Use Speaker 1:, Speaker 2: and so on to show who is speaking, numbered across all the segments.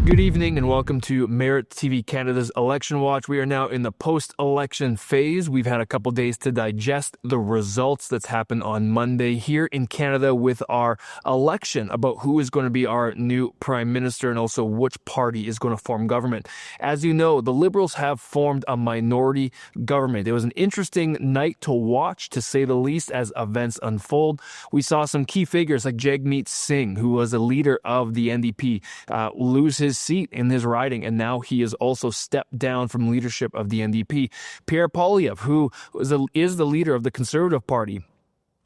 Speaker 1: Good evening and welcome to Merit TV Canada's Election Watch. We are now in the post-election phase. We've had a couple days to digest the results that's happened on Monday here in Canada with our election about who is going to be our new Prime Minister and also which party is going to form government. As you know, the Liberals have formed a minority government. It was an interesting night to watch, to say the least, as events unfold. We saw some key figures like Jagmeet Singh, who was a leader of the NDP, lose his seat in his riding, and now he has also stepped down from leadership of the NDP. Pierre Poilievre, who is the leader of the Conservative Party,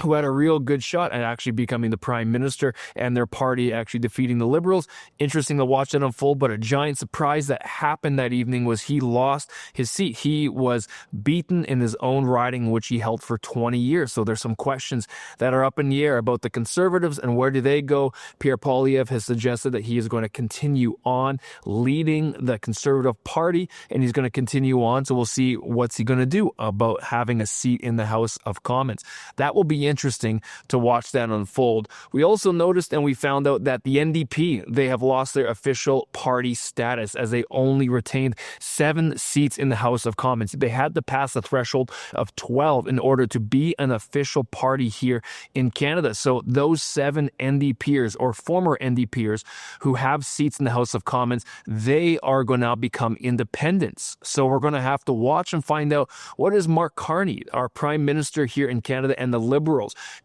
Speaker 1: who had a real good shot at actually becoming the prime minister and their party actually defeating the Liberals. Interesting to watch that unfold, but a giant surprise that happened that evening was he lost his seat. He was beaten in his own riding, which he held for 20 years. So there's some questions that are up in the air about the Conservatives and where do they go. Pierre Poilievre has suggested that he is going to continue on leading the Conservative Party, and he's going to continue on. So we'll see what's he going to do about having a seat in the House of Commons. That will be interesting to watch that unfold. We also noticed and we found out that the NDP, they have lost their official party status as they only retained 7 seats in the House of Commons. They had to pass the threshold of 12 in order to be an official party here in Canada. So those 7 NDPers or former NDPers who have seats in the House of Commons, they are going to now become independents. So we're going to have to watch and find out what is Mark Carney, our Prime Minister here in Canada, and the Liberals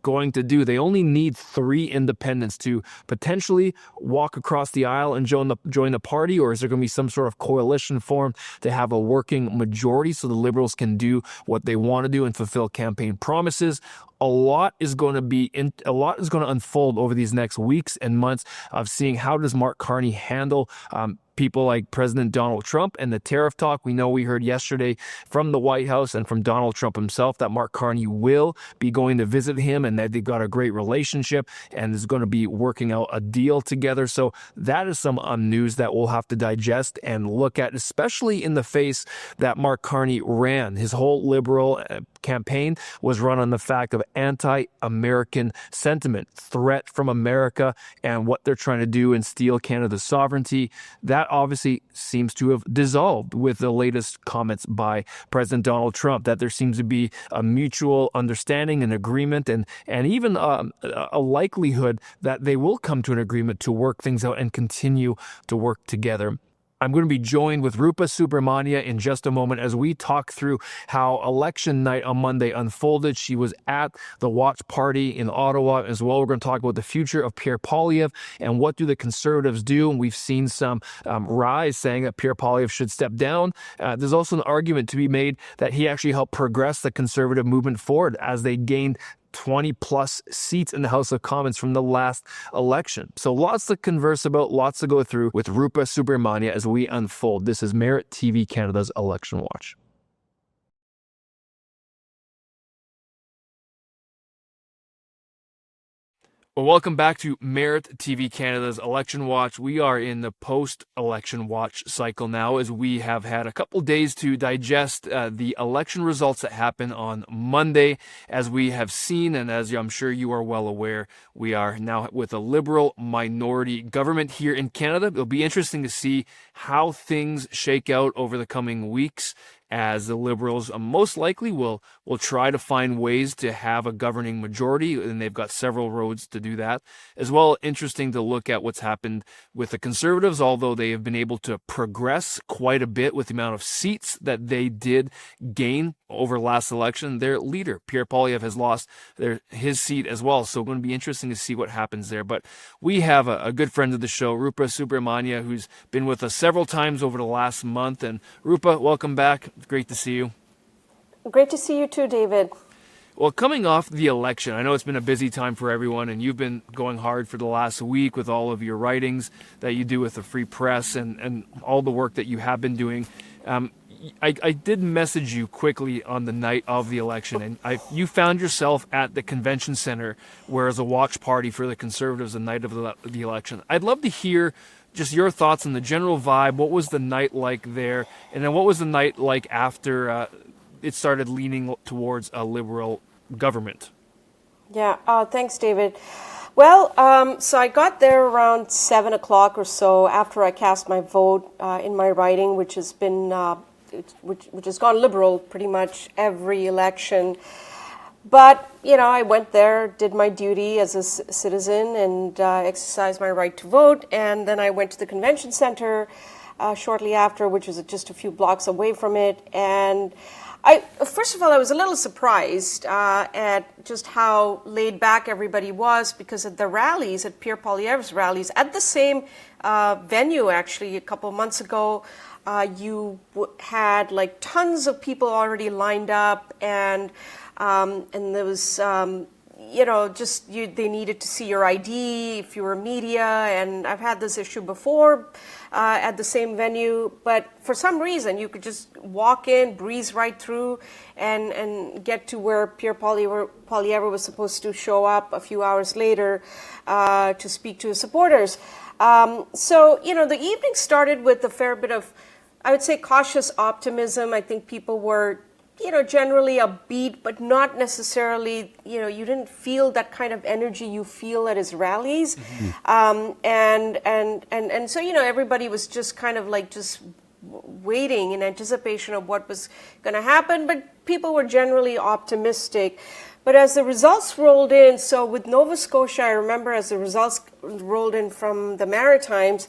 Speaker 1: going to do. They only need 3 independents to potentially walk across the aisle and join the party, or is there going to be some sort of coalition formed to have a working majority so the Liberals can do what they want to do and fulfill campaign promises? A lot is going to unfold over these next weeks and months of seeing how does Mark Carney handle people like President Donald Trump and the tariff talk. We know we heard yesterday from the White House and from Donald Trump himself that Mark Carney will be going to visit him and that they've got a great relationship and is going to be working out a deal together. So that is some news that we'll have to digest and look at, especially in the face that Mark Carney ran. His whole Liberal campaign was run on the fact of anti-American sentiment, threat from America, and what they're trying to do and steal Canada's sovereignty. That obviously seems to have dissolved with the latest comments by President Donald Trump, that there seems to be a mutual understanding and agreement and even a likelihood that they will come to an agreement to work things out and continue to work together. I'm going to be joined with Rupa Subramanya in just a moment as we talk through how election night on Monday unfolded. She was at the watch party in Ottawa as well. We're going to talk about the future of Pierre Poilievre and what do the Conservatives do. And we've seen some rise saying that Pierre Poilievre should step down. There's also an argument to be made that he actually helped progress the Conservative movement forward as they gained 20 plus seats in the House of Commons from the last election. So lots to converse about, lots to go through with Rupa Subramanya as we unfold. This is Merit TV Canada's Election Watch. Well, welcome back to Merit TV Canada's Election Watch. We are in the post-election watch cycle now as we have had a couple days to digest the election results that happened on Monday. As we have seen, and as I'm sure you are well aware, we are now with a Liberal minority government here in Canada. It'll be interesting to see how things shake out over the coming weeks, as the Liberals most likely will try to find ways to have a governing majority, and they've got several roads to do that. As well, interesting to look at what's happened with the Conservatives, although they have been able to progress quite a bit with the amount of seats that they did gain over last election. Their leader, Pierre Poilievre, has lost his seat as well, so it's going to be interesting to see what happens there. But we have a good friend of the show, Rupa Subramanya, who's been with us several times over the last month. And Rupa, welcome back. Great to see you.
Speaker 2: Great to see you too, David.
Speaker 1: Well, coming off the election, I know it's been a busy time for everyone, and you've been going hard for the last week with all of your writings that you do with the Free Press and all the work that you have been doing. I did message you quickly on the night of the election, and you found yourself at the convention center where there's a watch party for the Conservatives the night of the election. I'd love to hear just your thoughts on the general vibe. What was the night like there? And then what was the night like after it started leaning towards a Liberal government?
Speaker 2: Yeah, thanks, David. Well, so I got there around 7 o'clock or so after I cast my vote in my riding, which has been which has gone Liberal pretty much every election. But, I went there, did my duty as a citizen and exercised my right to vote. And then I went to the convention center shortly after, which was just a few blocks away from it. And first of all, I was a little surprised at just how laid back everybody was, because at the rallies, at Pierre Poilievre's rallies, at the same venue actually a couple of months ago, you had like tons of people already lined up, and there was, they needed to see your ID if you were media. And I've had this issue before at the same venue, but for some reason you could just walk in, breeze right through, and get to where Pierre Poilievre was supposed to show up a few hours later to speak to his supporters. So, the evening started with a fair bit of, I would say, cautious optimism. I think people were generally upbeat, but not necessarily, you didn't feel that kind of energy you feel at his rallies. Mm-hmm. And so, everybody was just kind of like just waiting in anticipation of what was going to happen, but people were generally optimistic. But as the results rolled in, so with Nova Scotia, I remember as the results rolled in from the Maritimes,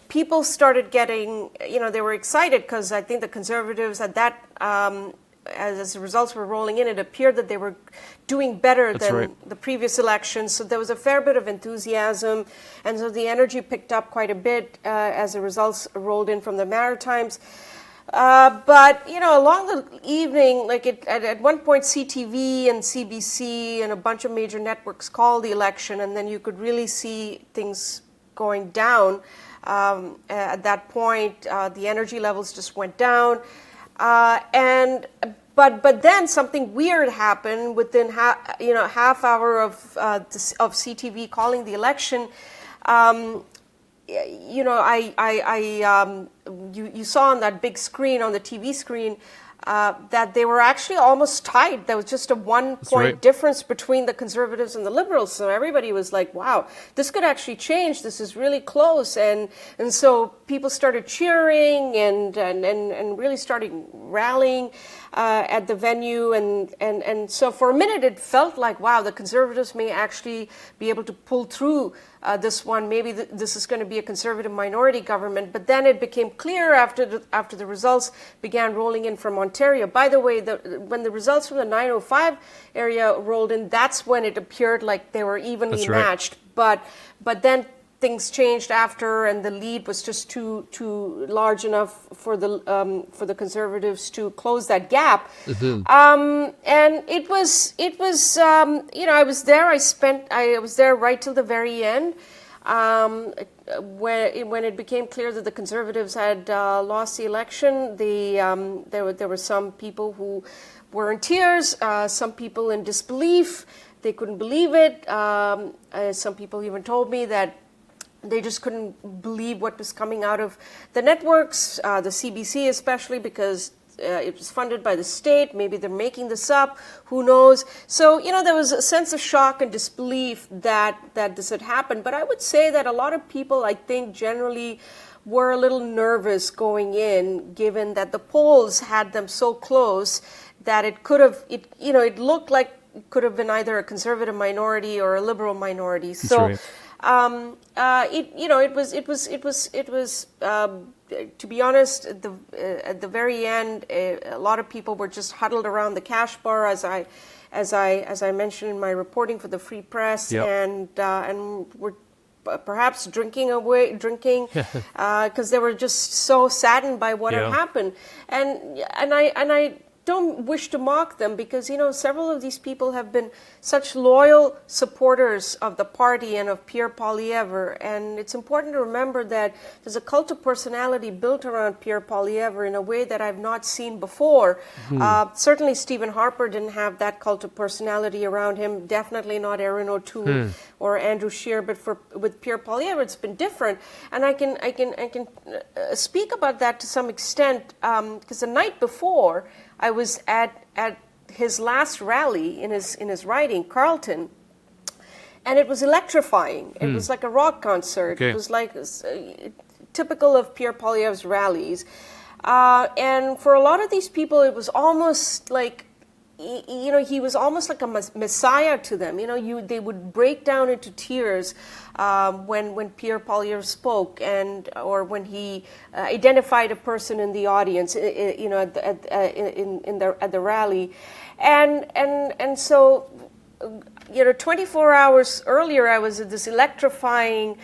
Speaker 2: people started getting, they were excited because I think the Conservatives at that, as the results were rolling in, it appeared that they were doing better than the previous elections. So there was a fair bit of enthusiasm. And so the energy picked up quite a bit as the results rolled in from the Maritimes. But, along the evening, at one point, CTV and CBC and a bunch of major networks called the election, and then you could really see things going down. At that point, the energy levels just went down, but then something weird happened within half hour of CTV calling the election. You saw on that big screen, on the TV screen, that they were actually almost tied. There was just a 1 point difference between the Conservatives and the Liberals. So everybody was like, wow, this could actually change. This is really close. And so people started cheering and really starting rallying at the venue. And so for a minute, it felt like, wow, the Conservatives may actually be able to pull through this one. Maybe this is going to be a Conservative minority government. But then it became clear after the results began rolling in from Ontario. By the way, when the results from the 905 area rolled in, that's when it appeared like they were evenly matched. But then things changed after, and the lead was just too large enough for the Conservatives to close that gap. Mm-hmm. And it was I was there. I was there right till the very end. When it became clear that the Conservatives had lost the election, there were some people who were in tears, some people in disbelief. They couldn't believe it. Some people even told me that they just couldn't believe what was coming out of the networks, the CBC especially, because it was funded by the state. Maybe they're making this up. Who knows? So, there was a sense of shock and disbelief that this had happened. But I would say that a lot of people, I think, generally were a little nervous going in, given that the polls had them so close that it could have, it looked like it could have been either a Conservative minority or a Liberal minority.
Speaker 1: That's
Speaker 2: so.
Speaker 1: right.
Speaker 2: It was to be honest, at the very end, a lot of people were just huddled around the cash bar, as I mentioned in my reporting for the Free Press,
Speaker 1: yep.
Speaker 2: and were perhaps drinking because they were just so saddened by what had happened, and I don't wish to mock them, because several of these people have been such loyal supporters of the party and of Pierre Poilievre, and it's important to remember that there's a cult of personality built around Pierre Poilievre in a way that I've not seen before. Certainly Stephen Harper didn't have that cult of personality around him, definitely not Erin O'Toole or Andrew Scheer, but with Pierre Poilievre it's been different, and I can speak about that to some extent, because the night before I was at his last rally in his riding, Carleton, and it was electrifying. It was like a rock concert.
Speaker 1: Okay.
Speaker 2: It was like typical of Pierre Poilievre's rallies. And for a lot of these people, it was almost like, he was almost like a messiah to them. They would break down into tears when Pierre Poilievre spoke, or when he identified a person in the audience, at the rally, and so 24 hours earlier, I was at this electrifying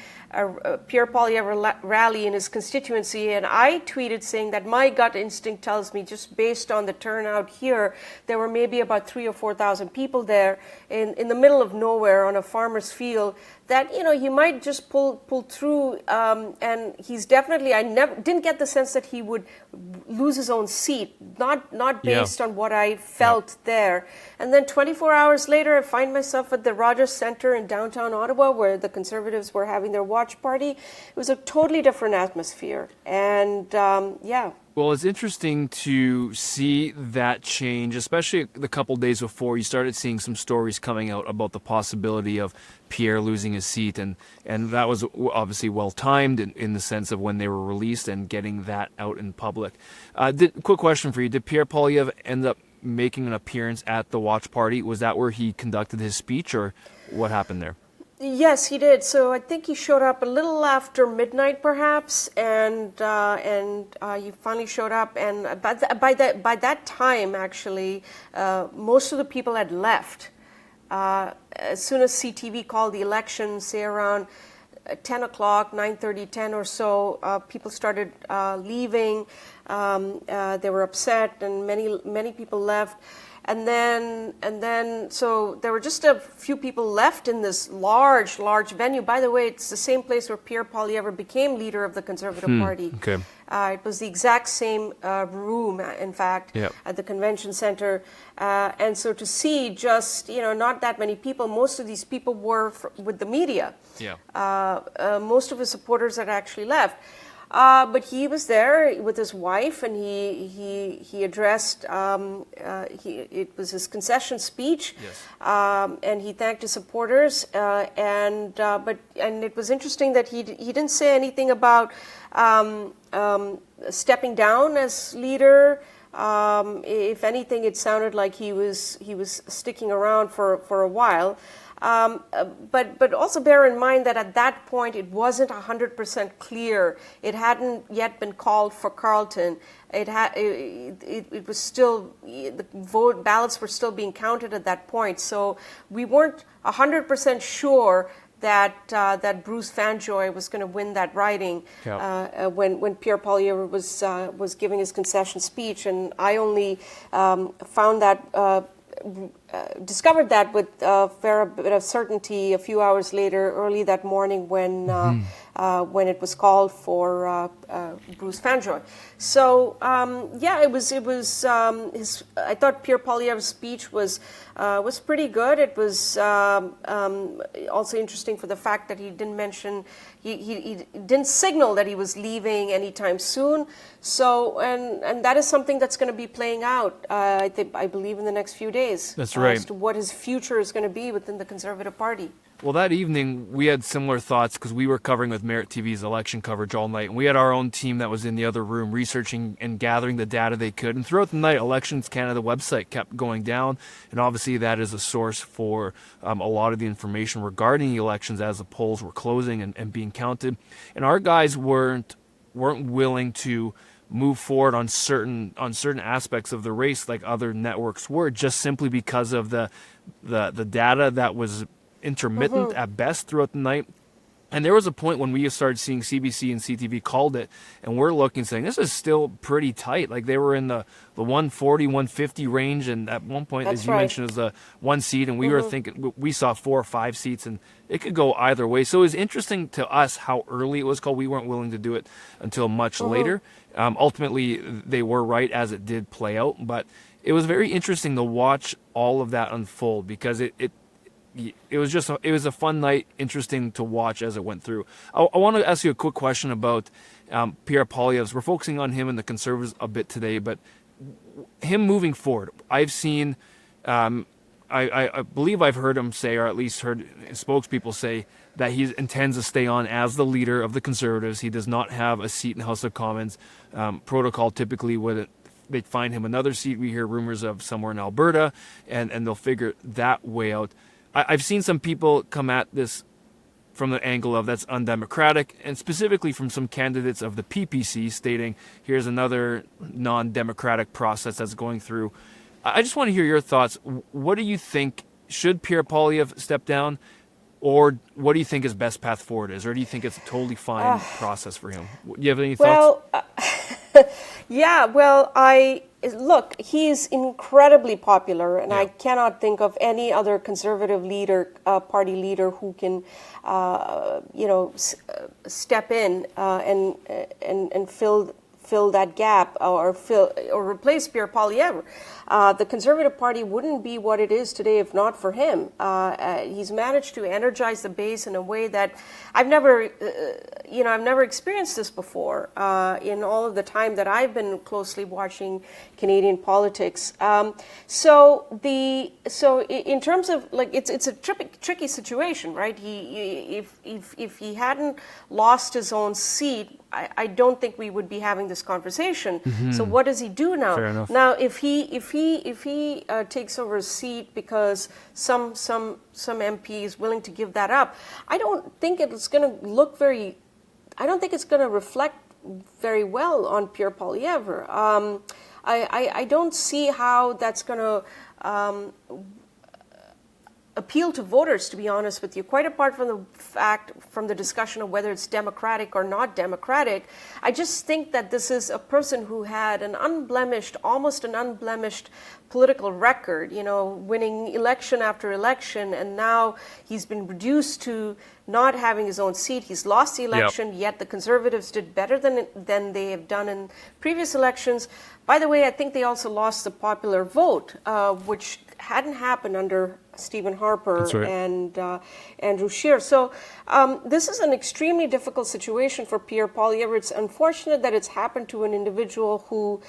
Speaker 2: Pierre Poilievre rally in his constituency, and I tweeted saying that my gut instinct tells me, just based on the turnout here, there were maybe about 3,000 or 4,000 people there in the middle of nowhere on a farmer's field, that he might just pull through, and he's definitely, didn't get the sense that he would lose his own seat, not based on what I felt there. And then 24 hours later, I find myself at the Rogers Centre in downtown Ottawa, where the Conservatives were having their watch party. It was a totally different atmosphere, and
Speaker 1: Well, it's interesting to see that change, especially the couple days before you started seeing some stories coming out about the possibility of Pierre losing his seat, and that was obviously well timed in the sense of when they were released and getting that out in public. Quick question for you: did Pierre Poilievre end up making an appearance at the watch party? Was that where he conducted his speech, or what happened there?
Speaker 2: Yes, he did. So I think he showed up a little after midnight, perhaps, and he finally showed up. And by that time, actually, most of the people had left. As soon as CTV called the election, say around 10 o'clock, 9:30, 10 or so, people started leaving. They were upset, and many people left. And then, so there were just a few people left in this large venue. By the way, it's the same place where Pierre Poilievre became leader of the Conservative Party.
Speaker 1: Okay.
Speaker 2: It was the exact same room, in fact, at the convention center. And so to see just, not that many people, most of these people were with the media. Most of his supporters had actually left. But he was there with his wife, and he addressed. It was his concession speech, and he thanked his supporters. And it was interesting that he didn't say anything about stepping down as leader. If anything, it sounded like he was sticking around for a while. But also bear in mind that at that point it wasn't 100% clear. It hadn't yet been called for Carleton. It was still, the ballots were still being counted at that point. So we weren't 100% sure that Bruce Fanjoy was going to win that riding when Pierre Poilievre was giving his concession speech, and I only found that. Discovered that with a fair bit of certainty a few hours later, early that morning, when it was called for Bruce Fanjoy. So it was I thought Pierre Poilievre's speech was pretty good. It was also interesting for the fact that he didn't mention, he didn't signal that he was leaving anytime soon. So and that is something that's going to be playing out, I believe, in the next few days.
Speaker 1: That's right.
Speaker 2: As to what his future is going to be within the Conservative Party.
Speaker 1: Well, that evening, we had similar thoughts because we were covering with Merit TV's election coverage all night. And we had our own team that was in the other room researching and gathering the data they could. And throughout the night, Elections Canada website kept going down. And obviously, that is a source for a lot of the information regarding the elections as the polls were closing and being counted. And our guys weren't willing to move forward on certain aspects of the race like other networks were, just simply because of the data that was intermittent at best throughout the night. And there was a point when we started seeing CBC and CTV called it, and we're looking saying this is still pretty tight. Like they were in the 140, 150 range, and at one point, as you mentioned, it was a one seat, and we were thinking we saw 4 or 5 seats, and it could go either way. So it was interesting to us how early it was called. We weren't willing to do it until much later. Ultimately, they were right as it did play out, but it was very interesting to watch all of that unfold because it was a fun night, interesting to watch as it went through. I want to ask you a quick question about Pierre Poilievre. We're focusing on him and the Conservatives a bit today, but him moving forward, I've seen I believe I've heard him say, or at least heard spokespeople say, that he intends to stay on as the leader of the Conservatives. He does not have a seat in the House of Commons. Protocol typically would they'd find him another seat. We hear rumors of somewhere in Alberta, and they'll figure that way out. I've seen some people come at this from the angle of that's undemocratic, and specifically from some candidates of the PPC stating, here's another non-democratic process that's going through. I just want to hear your thoughts. What do you think? Should Pierre Poilievre step down? Or what do you think his best path forward is? Or do you think it's a totally fine process for him? Do you have any thoughts?
Speaker 2: Look, he's incredibly popular, and I cannot think of any other Conservative leader, party leader, who can, step in and fill that gap or replace Pierre Poilievre. The Conservative Party wouldn't be what it is today if not for him. He's managed to energize the base in a way that I've never experienced this before in all of the time that I've been closely watching Canadian politics. So in terms of it's a tricky situation, right? If he hadn't lost his own seat, I don't think we would be having this conversation. Mm-hmm. So what does he do now?
Speaker 1: Fair enough.
Speaker 2: Now, if he takes over a seat because some MP is willing to give that up, I don't think it's going to look very. I don't think it's going to reflect very well on Pierre Poilievre. I don't see how that's going to appeal to voters, to be honest with you, quite apart from the discussion of whether it's democratic or not democratic. I just think that this is a person who had almost an unblemished political record, winning election after election, and now he's been reduced to not having his own seat. He's lost the election, yet the Conservatives did better than they have done in previous elections. By the way, I think they also lost the popular vote, which hadn't happened under Stephen Harper and Andrew Scheer. So this is an extremely difficult situation for Pierre Poilievre. It's unfortunate that it's happened to an individual who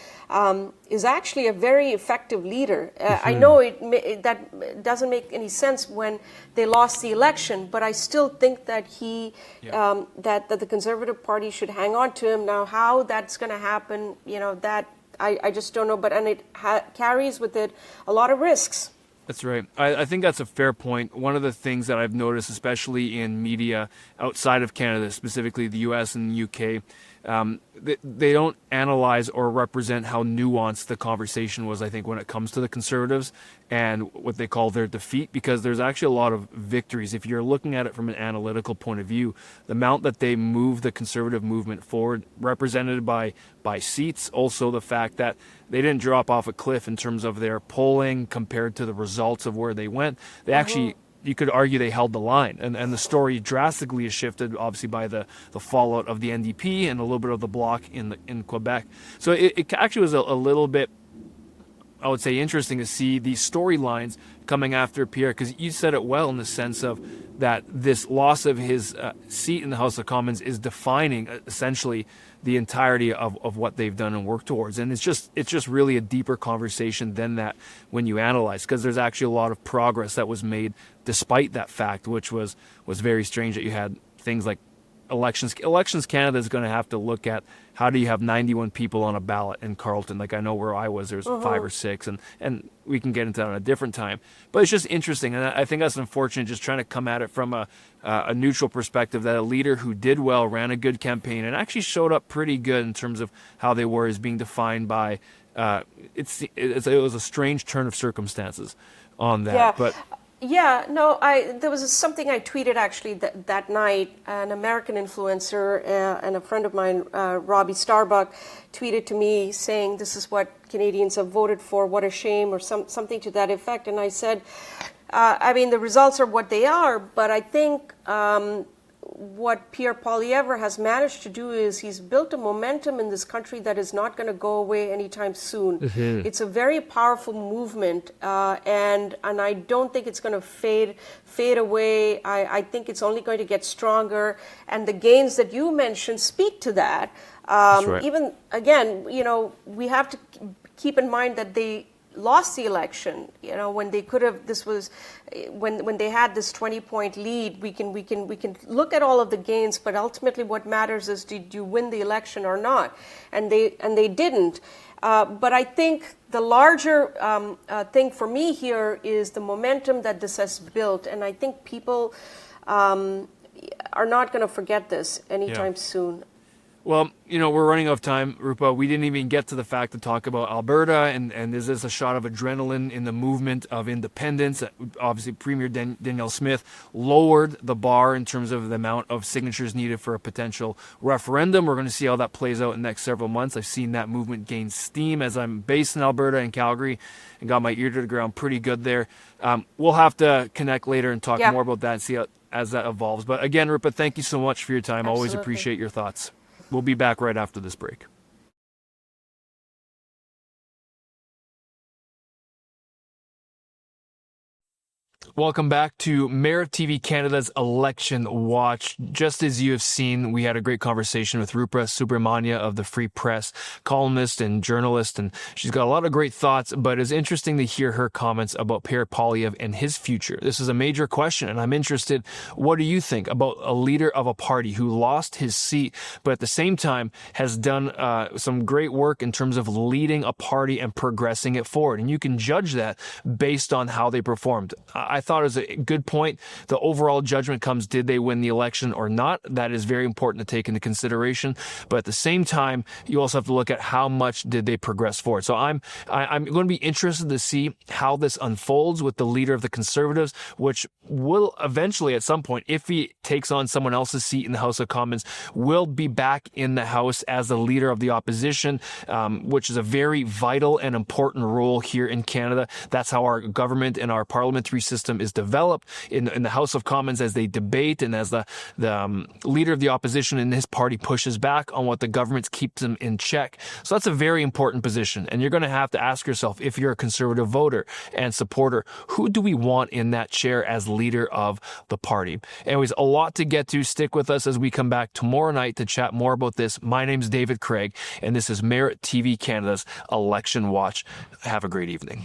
Speaker 2: is actually a very effective leader. I know that doesn't make any sense when they lost the election, but I still think that that the Conservative Party should hang on to him. Now, how that's going to happen, that I just don't know. But it carries with it a lot of risks.
Speaker 1: That's right. I think that's a fair point. One of the things that I've noticed, especially in media outside of Canada, specifically the US and the UK, they don't analyze or represent how nuanced the conversation was, I think, when it comes to the Conservatives and what they call their defeat, because there's actually a lot of victories. If you're looking at it from an analytical point of view, the amount that they moved the Conservative movement forward, represented by seats, also the fact that they didn't drop off a cliff in terms of their polling compared to the results of where they went. They actually, you could argue, they held the line, and the story drastically has shifted, obviously, by the fallout of the NDP and a little bit of the Bloc in Quebec. So it actually was a little bit, I would say, interesting to see these storylines coming after Pierre, because you said it well in the sense of that this loss of his seat in the House of Commons is defining essentially the entirety of what they've done and worked towards. And it's just really a deeper conversation than that when you analyze, because there's actually a lot of progress that was made despite that fact, which was very strange that you had things like elections. Elections Canada is going to have to look at how do you have 91 people on a ballot in Carleton. Like, I know where I was, there's 5 or 6, and we can get into that on a different time. But it's just interesting, and I think that's unfortunate, just trying to come at it from a neutral perspective, that a leader who did well, ran a good campaign, and actually showed up pretty good in terms of how they were, is being defined by, it was a strange turn of circumstances on that.
Speaker 2: Yeah.
Speaker 1: But
Speaker 2: there was something I tweeted actually that night. An American influencer and a friend of mine, Robbie Starbuck, tweeted to me saying, "This is what Canadians have voted for. What a shame," or something to that effect. And I said, the results are what they are, but I think what Pierre Poilievre has managed to do is he's built a momentum in this country that is not going to go away anytime soon. Mm-hmm. It's a very powerful movement, and I don't think it's going to fade away. I think it's only going to get stronger, and the gains that you mentioned speak to that. That's right. Even again, we have to keep in mind that lost the election, when they could have, this was when they had this 20-point lead. We can look at all of the gains, but ultimately what matters is, did you win the election or not? And they didn't. But I think the larger thing for me here is the momentum that this has built, and I think people are not going to forget this anytime soon.
Speaker 1: Well, we're running out of time, Rupa. We didn't even get to the fact to talk about Alberta, and is this a shot of adrenaline in the movement of independence? Obviously, Premier Danielle Smith lowered the bar in terms of the amount of signatures needed for a potential referendum. We're going to see how that plays out in the next several months. I've seen that movement gain steam as I'm based in Alberta and Calgary and got my ear to the ground pretty good there. We'll have to connect later and talk more about that and see how as that evolves. But again, Rupa, thank you so much for your time.
Speaker 2: Absolutely.
Speaker 1: Always appreciate your thoughts. We'll be back right after this break. Welcome back to Merit TV Canada's Election Watch. Just as you have seen, we had a great conversation with Rupa Subramanya of the Free Press, columnist and journalist, and she's got a lot of great thoughts, but it's interesting to hear her comments about Pierre Poilievre and his future. This is a major question, and I'm interested, what do you think about a leader of a party who lost his seat, but at the same time has done some great work in terms of leading a party and progressing it forward? And you can judge that based on how they performed. I thought it was a good point. The overall judgment comes, did they win the election or not? That is very important to take into consideration. But at the same time, you also have to look at how much did they progress forward. So I'm going to be interested to see how this unfolds with the leader of the Conservatives, which will eventually at some point, if he takes on someone else's seat in the House of Commons, will be back in the House as the leader of the opposition, which is a very vital and important role here in Canada. That's how our government and our parliamentary system is developed in the House of Commons, as they debate and as the leader of the opposition in his party pushes back on what the government keeps them in check. So that's a very important position. And you're going to have to ask yourself, if you're a Conservative voter and supporter, who do we want in that chair as leader of the party? Anyways, a lot to get to. Stick with us as we come back tomorrow night to chat more about this. My name's David Craig, and this is Merit TV Canada's Election Watch. Have a great evening.